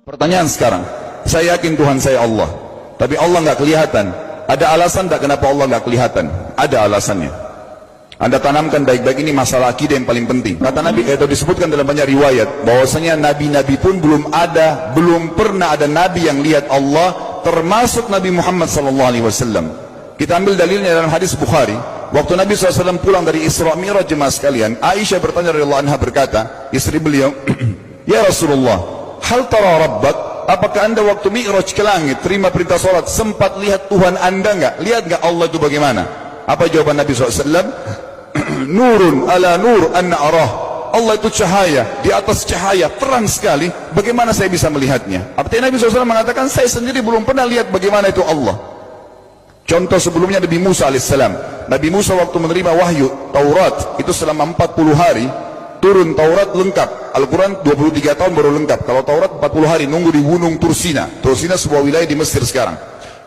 Pertanyaan sekarang, saya yakin Tuhan saya Allah, tapi Allah nggak kelihatan. Ada alasan tak kenapa Allah nggak kelihatan? Ada alasannya. Anda tanamkan baik-baik, ini masalah akidah yang paling penting. Kata Nabi, itu disebutkan dalam banyak riwayat, bahwasanya nabi-nabi pun belum pernah ada nabi yang lihat Allah, termasuk Nabi Muhammad SAW. Kita ambil dalilnya dalam hadis Bukhari. Waktu Nabi SAW pulang dari Isra Mi'raj, jemaah sekalian, Aisyah bertanya radhiyallahu anha, berkata, istri beliau, ya Rasulullah, hal tara rabbak, apakah anda waktu Mi'raj ke langit, terima perintah sholat, sempat lihat Tuhan anda enggak? Lihat enggak Allah itu bagaimana? Apa jawaban Nabi SAW? Nurun ala nur anna arah. Allah itu cahaya, di atas cahaya, terang sekali, bagaimana saya bisa melihatnya? Artinya Nabi SAW mengatakan, saya sendiri belum pernah lihat bagaimana itu Allah. Contoh sebelumnya Nabi Musa alaihissalam. Nabi Musa waktu menerima wahyu Taurat, itu selama 40 hari, turun Taurat lengkap. Al-Quran 23 tahun baru lengkap. Kalau Taurat 40 hari, nunggu di gunung Tursina. Tursina sebuah wilayah di Mesir sekarang.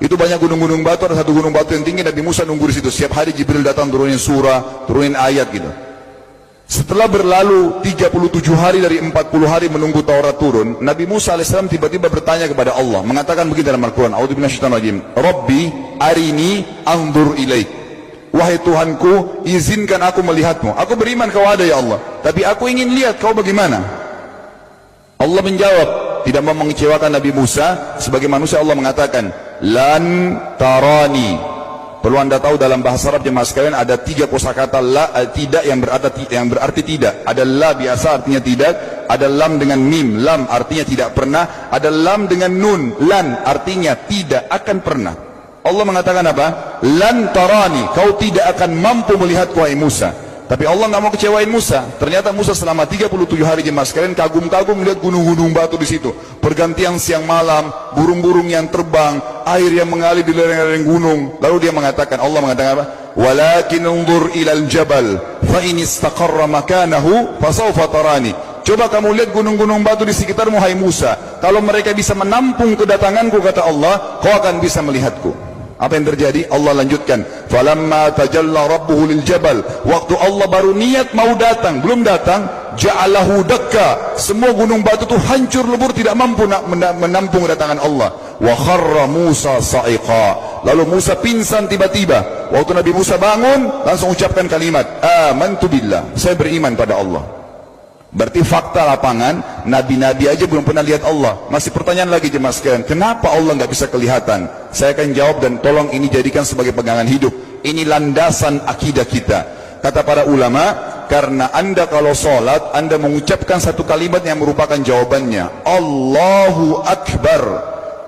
Itu banyak gunung-gunung batu, ada satu gunung batu yang tinggi, Nabi Musa nunggu di situ. Setiap hari Jibril datang turunin surah, turunin ayat gitu. Setelah berlalu 37 hari dari 40 hari menunggu Taurat turun, Nabi Musa AS tiba-tiba bertanya kepada Allah, mengatakan begini dalam Al-Quran, A'udzu billahi rajim, Rabbi arini anzur ilaik. Wahai Tuhanku, izinkan aku melihatmu. Aku beriman kau ada ya Allah, tapi aku ingin lihat kau bagaimana. Allah menjawab, tidak mau mengecewakan Nabi Musa. Sebagai manusia Allah mengatakan, lan tarani. Perlu anda tahu dalam bahasa Arab jemaah sekalian ada 3 kosakata la, tidak yang berarti tidak. Ada la biasa artinya tidak, ada lam dengan mim, lam artinya tidak pernah, ada lam dengan nun, lan artinya tidak akan pernah. Allah mengatakan apa? Lan tarani, kau tidak akan mampu melihatku wahai Musa. Tapi Allah nggak mau kecewain Musa. Ternyata Musa selama 37 hari jemaah sekalian kagum-kagum melihat gunung-gunung batu di situ. Pergantian siang malam, burung-burung yang terbang, air yang mengalir di lereng-lereng gunung. Lalu dia mengatakan, Allah mengatakan apa? Walakin unzur ilal jabal, fa in istaqarra makanahu fasawfa tarani. Coba kamu lihat gunung-gunung batu di sekitarmu hai Musa. Kalau mereka bisa menampung kedatanganku, kata Allah, kau akan bisa melihatku. Apa yang terjadi? Allah lanjutkan, falamma tajalla rabbuhu lil jabal, waktu Allah baru niat mau datang, belum datang, ja'alahu dakka, semua gunung batu itu hancur lebur, tidak mampu menampung kedatangan Allah. Wa kharra Musa sa'iqa, lalu Musa pingsan tiba-tiba. Waktu Nabi Musa bangun, langsung ucapkan kalimat, amantu billah, saya beriman pada Allah. Berarti fakta lapangan, nabi-nabi aja belum pernah lihat Allah. Masih pertanyaan lagi jemaah sekalian, kenapa Allah nggak bisa kelihatan? Saya akan jawab dan tolong ini jadikan sebagai pegangan hidup. Ini landasan akidah kita. Kata para ulama, karena anda kalau sholat, anda mengucapkan satu kalimat yang merupakan jawabannya. Allahu Akbar.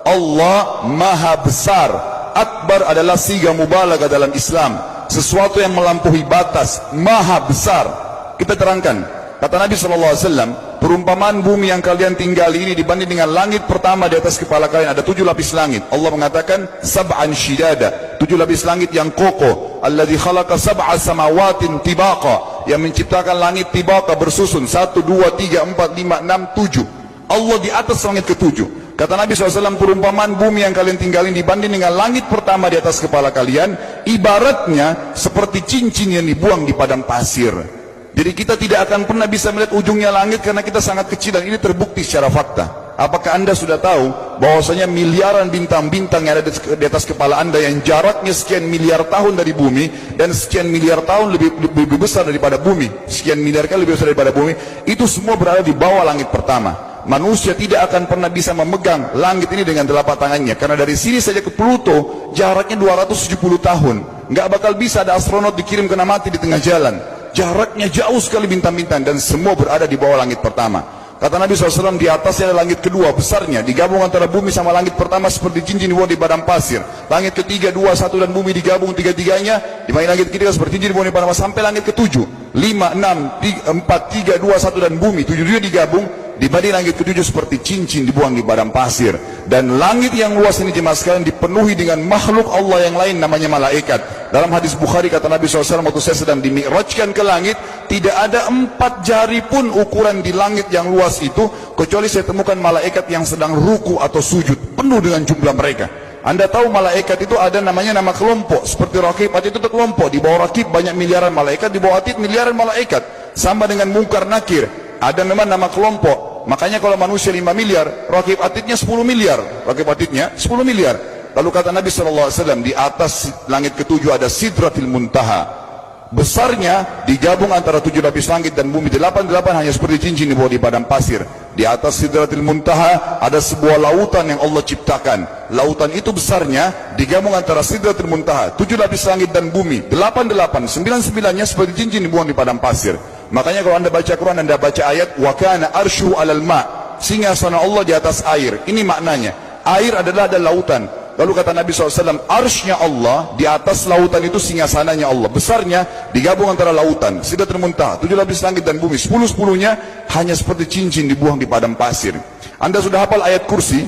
Allah Maha Besar. Akbar adalah siga mubalaghah dalam Islam. Sesuatu yang melampaui batas, Maha Besar. Kita terangkan. Kata Nabi SAW, perumpamaan bumi yang kalian tinggali ini dibanding dengan langit pertama di atas kepala kalian, ada 7 lapis langit. Allah mengatakan, sab'an shidada, 7 lapis langit yang kokoh. Alladzi khalaqa sab'a samawatin tibaqa, yang menciptakan langit tibaqa bersusun, 1, 2, 3, 4, 5, 6, 7. Allah di atas langit ke-7. Kata Nabi SAW, perumpamaan bumi yang kalian tinggalin dibanding dengan langit pertama di atas kepala kalian, ibaratnya seperti cincin yang dibuang di padang pasir. Jadi kita tidak akan pernah bisa melihat ujungnya langit karena kita sangat kecil, dan ini terbukti secara fakta. Apakah anda sudah tahu bahwasanya miliaran bintang-bintang yang ada di atas kepala anda yang jaraknya sekian miliar tahun dari bumi dan sekian miliar tahun lebih besar daripada bumi, sekian miliar kali lebih besar daripada bumi, itu semua berada di bawah langit pertama. Manusia tidak akan pernah bisa memegang langit ini dengan telapak tangannya, karena dari sini saja ke Pluto jaraknya 270 tahun. Nggak bakal bisa ada astronot dikirim kena mati di tengah jalan. Jaraknya jauh sekali bintang-bintang, dan semua berada di bawah langit pertama. Kata Nabi SAW, di atasnya ada langit kedua besarnya, digabung antara bumi sama langit pertama seperti cincin dibuang di padang pasir. Langit ketiga, 2, 1 dan bumi digabung tiga-tiganya, di mana langit ketiga seperti cincin dibuang di padang pasir, sampai langit ke-7, 5, 6, 4, 3, 2, 1 dan bumi, 7 digabung, dibanding langit ke-7 seperti cincin dibuang di padang pasir. Dan langit yang luas ini jemaah sekalian dipenuhi dengan makhluk Allah yang lain namanya malaikat. Dalam hadis Bukhari kata Nabi SAW, waktu saya sedang dimi'rajkan ke langit, tidak ada 4 jari pun ukuran di langit yang luas itu, kecuali saya temukan malaikat yang sedang ruku atau sujud, penuh dengan jumlah mereka. Anda tahu malaikat itu ada namanya nama kelompok, seperti Rakib, Atid itu kelompok. Di bawah Rakib banyak miliaran malaikat, di bawah Atid miliaran malaikat. Sama dengan Munkar Nakir, ada nama kelompok. Makanya kalau manusia 5 miliar, rakib atidnya 10 miliar. Rakib atidnya 10 miliar. Lalu kata Nabi SAW, di atas langit ketujuh ada Sidratil Muntaha. Besarnya digabung antara 7 lapis langit dan bumi. 8 hanya seperti cincin di bawah di padang pasir. Di atas Sidratil Muntaha ada sebuah lautan yang Allah ciptakan. Lautan itu besarnya digabung antara Sidratil Muntaha, 7 lapis langit dan bumi. 9-9-nya seperti cincin dibuang di padang pasir. Makanya kalau anda baca Quran, anda baca ayat wa kana arsyu alal ma', singgasana Allah di atas air. Ini maknanya, air adalah ada lautan. Lalu kata Nabi SAW, arsy-nya Allah di atas lautan itu singgasananya Allah. Besarnya digabung antara lautan, Sidratul Muntaha, 7 lapis langit dan bumi. 10-10-nya hanya seperti cincin dibuang di padang pasir. Anda sudah hafal ayat kursi?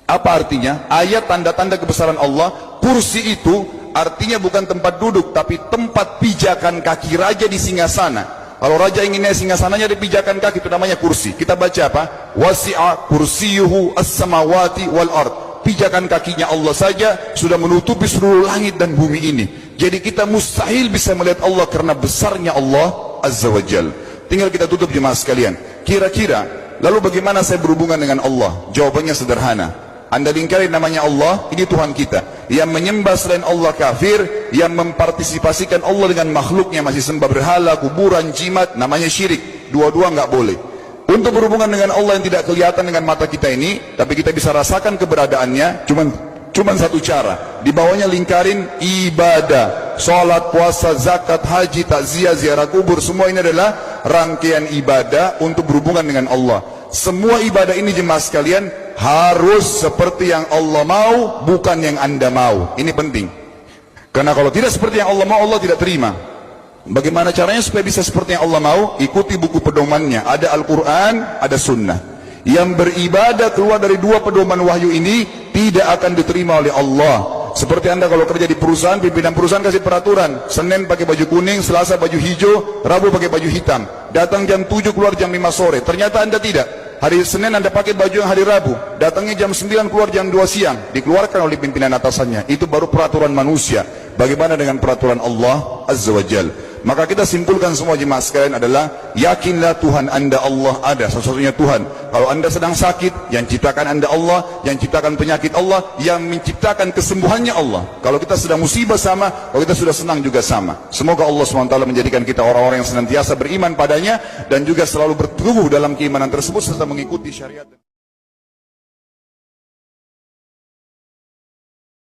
Apa artinya? Ayat tanda-tanda kebesaran Allah. Kursi itu artinya bukan tempat duduk, tapi tempat pijakan kaki raja di singgasana. Kalau raja ingin naik singgasananya di pijakan kaki, itu namanya kursi. Kita baca apa? Wasi'a kursiyuhu as-samawati wal ard. Pijakan kakinya Allah saja sudah menutupi seluruh langit dan bumi ini. Jadi kita mustahil bisa melihat Allah karena besarnya Allah Azza wa Jal. Tinggal kita tutup jemaah sekalian. Kira-kira, lalu bagaimana saya berhubungan dengan Allah? Jawabannya sederhana. Anda lingkari namanya Allah, ini Tuhan kita. Yang menyembah selain Allah kafir, yang mempartisipasikan Allah dengan makhluknya, masih sembah berhala, kuburan, jimat, namanya syirik. Dua-dua nggak boleh. Untuk berhubungan dengan Allah yang tidak kelihatan dengan mata kita ini, tapi kita bisa rasakan keberadaannya, cuman satu cara. Di bawahnya lingkarin ibadah, salat, puasa, zakat, haji, takziah, ziarah kubur. Semua ini adalah rangkaian ibadah untuk berhubungan dengan Allah. Semua ibadah ini jemaah sekalian harus seperti yang Allah mau, bukan yang Anda mau. Ini penting. Karena kalau tidak seperti yang Allah mau, Allah tidak terima. Bagaimana caranya supaya bisa seperti yang Allah mau? Ikuti buku pedomannya. Ada Al-Quran, ada Sunnah. Yang beribadah keluar dari 2 pedoman wahyu ini tidak akan diterima oleh Allah. Seperti Anda kalau kerja di perusahaan, pimpinan perusahaan kasih peraturan, Senin pakai baju kuning, Selasa baju hijau, Rabu pakai baju hitam. Datang jam 7, keluar jam 5 sore. Ternyata Anda tidak. Hari Senin Anda pakai baju yang hari Rabu, datangnya jam 9, keluar jam 2 siang. Dikeluarkan oleh pimpinan atasannya. Itu baru peraturan manusia. Bagaimana dengan peraturan Allah Azza wa Jal? Maka kita simpulkan semua jemaah sekalian adalah, yakinlah Tuhan Anda Allah ada, satu-satunya Tuhan. Kalau Anda sedang sakit, yang ciptakan Anda Allah, yang ciptakan penyakit Allah, yang menciptakan kesembuhannya Allah. Kalau kita sedang musibah sama, kalau kita sudah senang juga sama. Semoga Allah SWT menjadikan kita orang-orang yang senantiasa beriman padanya, dan juga selalu bertumbuh dalam keimanan tersebut serta mengikuti syariat.